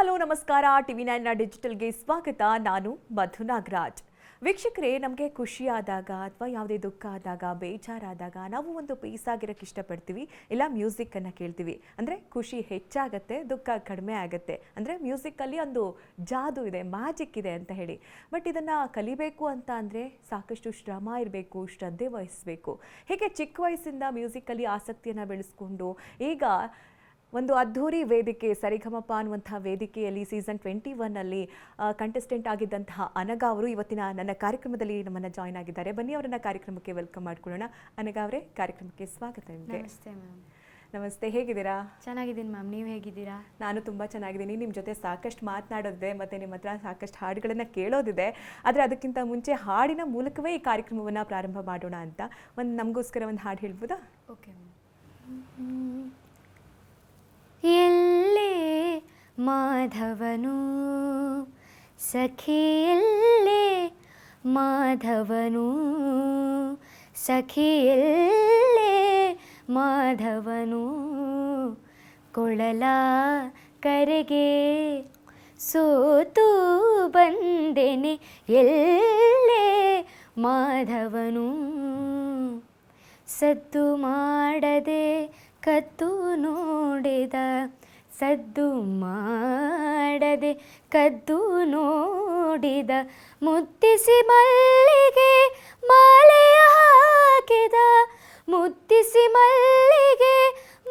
Hello ನಮಸ್ಕಾರ. TV 9 ಡಿಜಿಟಲ್ಗೆ ಸ್ವಾಗತ. ನಾನು ಮಧು ನಾಗರಾಜ್. ವೀಕ್ಷಕರೇ, ನಮಗೆ ಖುಷಿ ಆದಾಗ ಅಥವಾ ಯಾವುದೇ ದುಃಖ ಆದಾಗ, ಬೇಜಾರಾದಾಗ ನಾವು ಒಂದು ಪೀಸ್ ಆಗಿರೋಕ್ಕೆ ಇಷ್ಟಪಡ್ತೀವಿ, ಇಲ್ಲ ಮ್ಯೂಸಿಕ್ಕನ್ನು ಕೇಳ್ತೀವಿ. ಅಂದರೆ ಖುಷಿ ಹೆಚ್ಚಾಗತ್ತೆ, ದುಃಖ ಕಡಿಮೆ ಆಗುತ್ತೆ. ಅಂದರೆ ಮ್ಯೂಸಿಕ್ಕಲ್ಲಿ ಒಂದು ಜಾದು ಇದೆ, ಮ್ಯಾಜಿಕ್ ಇದೆ ಅಂತ ಹೇಳಿ. ಬಟ್ ಇದನ್ನು ಕಲಿಬೇಕು ಅಂತ ಅಂದರೆ ಸಾಕಷ್ಟು ಶ್ರಮ ಇರಬೇಕು, ಶ್ರದ್ಧೆ ವಹಿಸಬೇಕು. ಹೀಗೆ ಚಿಕ್ಕ ವಯಸ್ಸಿಂದ ಮ್ಯೂಸಿಕ್ಕಲ್ಲಿ ಆಸಕ್ತಿಯನ್ನು ಬೆಳೆಸ್ಕೊಂಡು ಈಗ ಒಂದು ಅದ್ಧೂರಿ ವೇದಿಕೆ ಸರಿಗಮಪ ಅನ್ನುವಂಥ ವೇದಿಕೆಯಲ್ಲಿ ಸೀಸನ್ 21 ಕಂಟೆಸ್ಟೆಂಟ್ ಆಗಿದ್ದಂತಹ ಅನಘಾ ಅವರು ಇವತ್ತಿನ ನನ್ನ ಕಾರ್ಯಕ್ರಮದಲ್ಲಿ ನಮ್ಮನ್ನು ಜಾಯ್ನ್ ಆಗಿದ್ದಾರೆ. ಬನ್ನಿ ಅವರನ್ನ ಕಾರ್ಯಕ್ರಮಕ್ಕೆ ವೆಲ್ಕಮ್ ಮಾಡ್ಕೊಳ್ಳೋಣ. ಅನಘಾ ಅವರೇ, ಕಾರ್ಯಕ್ರಮಕ್ಕೆ ಸ್ವಾಗತ ನಿಮಗೆ. ನಮಸ್ತೆ ಮ್ಯಾಮ್. ನಮಸ್ತೆ, ಹೇಗಿದ್ದೀರಾ? ಚೆನ್ನಾಗಿದ್ದೀನಿ ಮ್ಯಾಮ್, ನೀವು ಹೇಗಿದ್ದೀರಾ? ನಾನು ತುಂಬ ಚೆನ್ನಾಗಿದ್ದೀನಿ. ನಿಮ್ಮ ಜೊತೆ ಸಾಕಷ್ಟು ಮಾತನಾಡೋದಿದೆ ಮತ್ತು ನಿಮ್ಮ ಹತ್ರ ಸಾಕಷ್ಟು ಹಾಡುಗಳನ್ನು ಕೇಳೋದಿದೆ. ಆದರೆ ಅದಕ್ಕಿಂತ ಮುಂಚೆ ಹಾಡಿನ ಮೂಲಕವೇ ಈ ಕಾರ್ಯಕ್ರಮವನ್ನು ಪ್ರಾರಂಭ ಮಾಡೋಣ ಅಂತ ನಮಗೋಸ್ಕರ ಒಂದು ಹಾಡು ಹೇಳ್ಬೋದಾ? Okay ma'am. ಎಲ್ಲೇ ಮಾಧವನು ಸಖಿಯಲ್ಲೇ ಮಾಧವನು ಸಖಿಯಲ್ಲೇ ಮಾಧವನು ಕೊಳಲ ಕರೆಗೆ ಸೋತು ಬಂದೆನೆ ಎಲ್ಲೇ ಮಾಧವನು ಸದ್ದು ಮಾಡದೆ ಕದ್ದು ನೋಡಿದ ಸದ್ದು ಮಾಡದೆ ಕದ್ದು ನೋಡಿದ ಮುತ್ತಿಸಿ ಮಲ್ಲಿಗೆ ಮಾಲೆಯ ಹಾಕಿದ ಮುತ್ತಿಸಿ ಮಲ್ಲಿಗೆ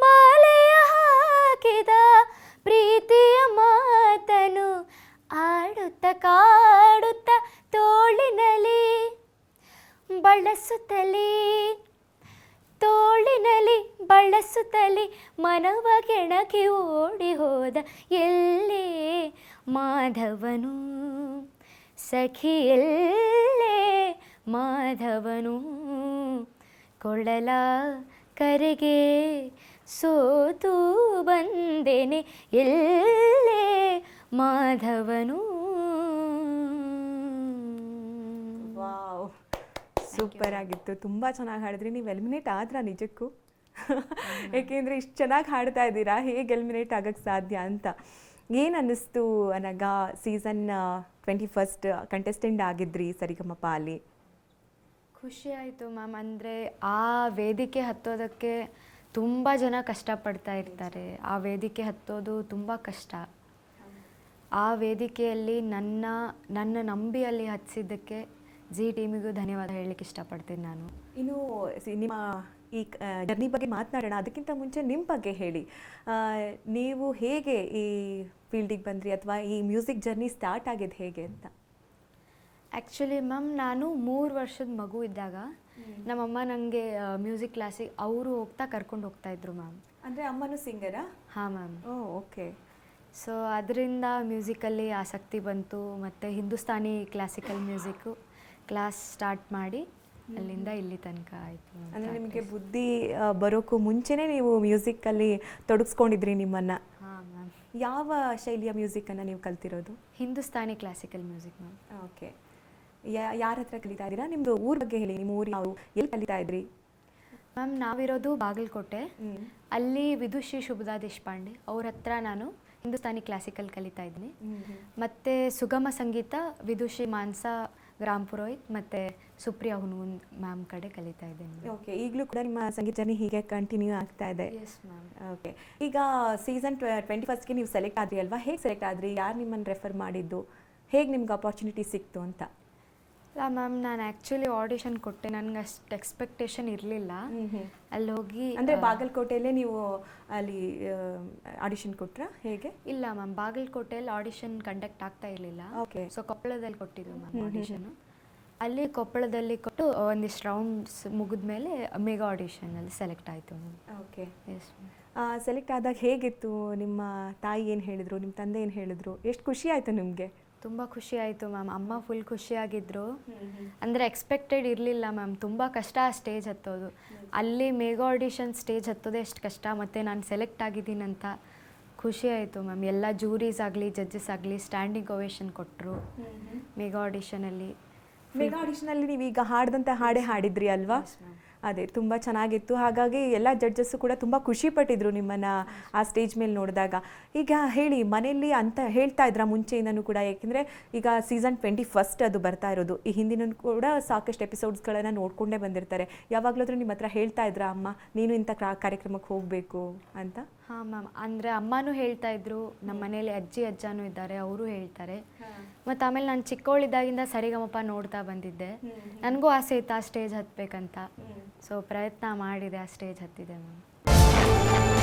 ಮಾಲೆಯ ಹಾಕಿದ ಪ್ರೀತಿಯ ಮಾತನು ಆಡುತ್ತ ಕಾಡುತ್ತ ತೋಳಿನಲ್ಲಿ ಬಳಸುತ್ತಲೇ ತೋಳಿನಲ್ಲಿ ಬಳಸುತ್ತಲೇ ಮನವ ಕೆಣಕಿ ಓಡಿ ಹೋದ ಎಲ್ಲೇ ಮಾಧವನು ಸಖಿಯಲ್ಲೇ ಮಾಧವನು ಕೊಳಲ ಕರೆಗೆ ಸೋತು ಬಂದೆನೆ ಎಲ್ಲೇ ಮಾಧವನು. ವಾವ್, ಸೂಪರ್ ಆಗಿತ್ತು. ತುಂಬ ಚೆನ್ನಾಗಿ ಹಾಡಿದ್ರಿ. ನೀವು ಎಲಿಮಿನೇಟ್ ಆದ್ರ ನಿಜಕ್ಕೂ? ಏಕೆಂದರೆ ಇಷ್ಟು ಚೆನ್ನಾಗಿ ಹಾಡ್ತಾ ಇದ್ದೀರಾ, ಹೇಗೆ ಎಲಿಮಿನೇಟ್ ಆಗೋಕ್ಕೆ ಸಾಧ್ಯ ಅಂತ. ಏನು ಅನ್ನಿಸ್ತು ಅನಘಾ, ಸೀಸನ್ 21 ಕಂಟೆಸ್ಟೆಂಟ್ ಆಗಿದ್ರಿ ಸರಿಗಮಪ ಅಲ್ಲಿ? ಖುಷಿ ಆಯಿತು ಮ್ಯಾಮ್. ಅಂದರೆ ಆ ವೇದಿಕೆ ಹತ್ತೋದಕ್ಕೆ ತುಂಬ ಜನ ಕಷ್ಟಪಡ್ತಾ ಇರ್ತಾರೆ. ಆ ವೇದಿಕೆ ಹತ್ತೋದು ತುಂಬ ಕಷ್ಟ. ಆ ವೇದಿಕೆಯಲ್ಲಿ ನನ್ನ ನಂಬಿ ಅಲ್ಲಿ ಹತ್ತಿಸಿದ್ದಕ್ಕೆ ಜಿ ಟೀಮಿಗೂ ಧನ್ಯವಾದ ಹೇಳಲಿಕ್ಕೆ ಇಷ್ಟಪಡ್ತೀನಿ ನಾನು. ಇನ್ನು ನಿಮ್ಮ ಈ ಜರ್ನಿ ಬಗ್ಗೆ ಮಾತನಾಡೋಣ. ಅದಕ್ಕಿಂತ ಮುಂಚೆ ನಿಮ್ಮ ಬಗ್ಗೆ ಹೇಳಿ. ನೀವು ಹೇಗೆ ಈ ಫೀಲ್ಡಿಗೆ ಬಂದ್ರಿ ಅಥವಾ ಈ ಮ್ಯೂಸಿಕ್ ಜರ್ನಿ ಸ್ಟಾರ್ಟ್ ಆಗಿದ್ದು ಹೇಗೆ ಅಂತ? ಆ್ಯಕ್ಚುಲಿ ಮ್ಯಾಮ್, ನಾನು 3 ವರ್ಷದ ಮಗು ಇದ್ದಾಗ ನಮ್ಮಮ್ಮ ನನಗೆ ಮ್ಯೂಸಿಕ್ ಕ್ಲಾಸಿಗೆ ಅವರು ಕರ್ಕೊಂಡು ಹೋಗ್ತಾಯಿದ್ರು ಮ್ಯಾಮ್. ಅಂದರೆ ಅಮ್ಮನೂ ಸಿಂಗರಾ? ಹಾಂ ಮ್ಯಾಮ್. ಓಕೆ. ಸೊ ಅದರಿಂದ ಮ್ಯೂಸಿಕಲ್ಲಿ ಆಸಕ್ತಿ ಬಂತು. ಮತ್ತು Hindustani classical music class start ಮಾಡಿ ಅಲ್ಲಿಂದ ಇಲ್ಲಿ ತನಕ ಆಯಿತು. ಅಂದರೆ ನಿಮಗೆ ಬುದ್ಧಿ ಬರೋಕ್ಕೂ ಮುಂಚೆನೇ ನೀವು ಮ್ಯೂಸಿಕ್ಕಲ್ಲಿ ತೊಡಗಿಸ್ಕೊಂಡಿದ್ರಿ ನಿಮ್ಮನ್ನು? ಹಾಂ ಮ್ಯಾಮ್. ಯಾವ ಶೈಲಿಯ ಮ್ಯೂಸಿಕ್ಕನ್ನು ನೀವು ಕಲ್ತಿರೋದು? Hindustani classical music ma'am. Okay. ಯಾರ ಹತ್ರ ಕಲಿತಾ ಇದ್ದೀರಾ? ನಿಮ್ಮದು ಊರ ಬಗ್ಗೆ ಹೇಳಿ. ನಿಮ್ಮ ಊರು ಯಾವ, ಎಲ್ಲಿ ಕಲಿತಾ ಇದ್ರಿ? ಮ್ಯಾಮ್, ನಾವಿರೋದು ಬಾಗಲಕೋಟೆ. ಅಲ್ಲಿ ವಿದುಶ್ರೀ ಶುಭದಾ ದೇಶಪಾಂಡೆ ಅವ್ರ ಹತ್ರ ನಾನು ಹಿಂದೂಸ್ತಾನಿ ಕ್ಲಾಸಿಕಲ್ ಕಲಿತಾ ಇದ್ದೀನಿ. ಮತ್ತು ಸುಗಮ ಸಂಗೀತ ವಿದುಶ್ರೀ ಮಾನ್ಸಾ ಗ್ರಾಮ್ ಪುರೋಹಿತ್ ಮತ್ತು ಸುಪ್ರಿಯಾ ಹುನೂನ್ ಮ್ಯಾಮ್ ಕಡೆ ಕಲಿತಾ ಇದ್ದೇನೆ. ಓಕೆ. ಈಗಲೂ ಕೂಡ ನಿಮ್ಮ ಸಂಗೀತ ಜರ್ನಿ ಹೀಗೆ ಕಂಟಿನ್ಯೂ ಆಗ್ತಾ ಇದೆ? Yes ma'am. ಓಕೆ. ಈಗ ಸೀಸನ್ 21ಗೆ ನೀವು ಸೆಲೆಕ್ಟ್ ಆದ್ರಿ ಅಲ್ವಾ? ಹೇಗೆ ಸೆಲೆಕ್ಟ್ ಆದ್ರಿ? ಯಾರು ನಿಮ್ಮನ್ನು ರೆಫರ್ ಮಾಡಿದ್ದು? ಹೇಗೆ ನಿಮ್ಗೆ ಆಪರ್ಚುನಿಟಿ ಸಿಕ್ತು ಅಂತ? ಇಲ್ಲ ಮ್ಯಾಮ್, ನಾನು ಆ್ಯಕ್ಚುಲಿ ಆಡಿಷನ್ ಕೊಟ್ಟೆ. ನನಗೆ ಅಷ್ಟು ಎಕ್ಸ್ಪೆಕ್ಟೇಷನ್ ಇರಲಿಲ್ಲ. ಅಲ್ಲಿ ಹೋಗಿ ಅಂದರೆ ಬಾಗಲಕೋಟೆಯಲ್ಲೇ ನೀವು ಅಲ್ಲಿ ಆಡಿಷನ್ ಕೊಟ್ರಾ ಹೇಗೆ? ಇಲ್ಲ ಮ್ಯಾಮ್, ಬಾಗಲಕೋಟೆಯಲ್ಲಿ ಆಡಿಷನ್ ಕಂಡಕ್ಟ್ ಆಗ್ತಾ ಇರಲಿಲ್ಲ. ಓಕೆ. ಸೊ ಕೊಪ್ಪಳದಲ್ಲಿ ಕೊಟ್ಟಿದ್ದು ಮ್ಯಾಮ್ ಆಡಿಷನು. ಅಲ್ಲಿ ಕೊಪ್ಪಳದಲ್ಲಿ ಕೊಟ್ಟು ಒಂದಿಷ್ಟು ರೌಂಡ್ಸ್ ಮುಗಿದ ಮೇಲೆ ಮೆಗಾ ಆಡಿಷನಲ್ಲಿ ಸೆಲೆಕ್ಟ್ ಆಯಿತು ma'am. Okay. Yes ma'am. Select ಆದಾಗ ಹೇಗಿತ್ತು? ನಿಮ್ಮ ತಾಯಿ ಏನು ಹೇಳಿದ್ರು, ನಿಮ್ಮ ತಂದೆ ಏನು ಹೇಳಿದ್ರು? ಎಷ್ಟು ಖುಷಿ ಆಯಿತು ನಿಮಗೆ? ತುಂಬ ಖುಷಿ ಆಯಿತು ಮ್ಯಾಮ್. ಅಮ್ಮ ಫುಲ್ ಖುಷಿಯಾಗಿದ್ದರು. ಅಂದರೆ ಎಕ್ಸ್ಪೆಕ್ಟೆಡ್ ಇರಲಿಲ್ಲ ಮ್ಯಾಮ್. ತುಂಬ ಕಷ್ಟ ಆ ಸ್ಟೇಜ್ ಹತ್ತೋದು. ಅಲ್ಲಿ ಮೆಗಾ ಆಡಿಷನ್ ಸ್ಟೇಜ್ ಹತ್ತೋದೇ ಎಷ್ಟು ಕಷ್ಟ. ಮತ್ತು ನಾನು ಸೆಲೆಕ್ಟ್ ಆಗಿದ್ದೀನಂತ ಖುಷಿ ಆಯಿತು ಮ್ಯಾಮ್. ಎಲ್ಲ ಜೂರೀಸ್ ಆಗಲಿ ಜಡ್ಜಸ್ ಆಗಲಿ ಸ್ಟ್ಯಾಂಡಿಂಗ್ ಓವೇಷನ್ ಕೊಟ್ಟರು ಮೆಗಾ ಆಡಿಷನಲ್ಲಿ. ಮೆಗಾ ಆಡಿಷನಲ್ಲಿ ನೀವೀಗ ಹಾಡಿದಂಥ ಹಾಡೇ ಹಾಡಿದ್ರಿ ಅಲ್ವಾ? ಅದೇ ತುಂಬ ಚೆನ್ನಾಗಿತ್ತು. ಹಾಗಾಗಿ ಎಲ್ಲ ಜಡ್ಜಸ್ಸು ಕೂಡ ತುಂಬ ಖುಷಿಪಟ್ಟಿದ್ರು ನಿಮ್ಮನ್ನು ಆ ಸ್ಟೇಜ್ ಮೇಲೆ ನೋಡಿದಾಗ. ಈಗ ಹೇಳಿ, ಮನೆಯಲ್ಲಿ ಅಂತ ಹೇಳ್ತಾ ಇದ್ರ ಮುಂಚೆಯಿಂದನೂ ಕೂಡ, ಯಾಕೆಂದರೆ ಈಗ ಸೀಸನ್ 21 ಅದು ಬರ್ತಾ ಇರೋದು. ಈ ಹಿಂದಿನ ಕೂಡ ಸಾಕಷ್ಟು ಎಪಿಸೋಡ್ಸ್ಗಳನ್ನು ನೋಡಿಕೊಂಡೇ ಬಂದಿರ್ತಾರೆ. ಯಾವಾಗಲಾದ್ರೂ ನಿಮ್ಮ ಹತ್ರ ಹೇಳ್ತಾ ಇದ್ರ ಅಮ್ಮ ನೀನು ಇಂಥ ಕಾರ್ಯಕ್ರಮಕ್ಕೆ ಹೋಗಬೇಕು ಅಂತ? ಹಾಂ ಮ್ಯಾಮ್, ಅಂದರೆ ಅಮ್ಮನೂ ಹೇಳ್ತಾ ಇದ್ರು, ನಮ್ಮ ಮನೇಲಿ ಅಜ್ಜಿ ಅಜ್ಜನೂ ಇದ್ದಾರೆ, ಅವರು ಹೇಳ್ತಾರೆ. ಮತ್ತು ಆಮೇಲೆ ನಾನು ಚಿಕ್ಕವಳಿದ್ದಾಗಿಂದ ಸರಿಗಮಪ ನೋಡ್ತಾ ಬಂದಿದ್ದೆ. ನನಗೂ ಆಸೆ ಇತ್ತು ಆ ಸ್ಟೇಜ್ ಹತ್ತಬೇಕಂತ. ಸೊ ಪ್ರಯತ್ನ ಮಾಡಿದೆ, ಆ ಸ್ಟೇಜ್ ಹತ್ತಿದೆ ಮ್ಯಾಮ್.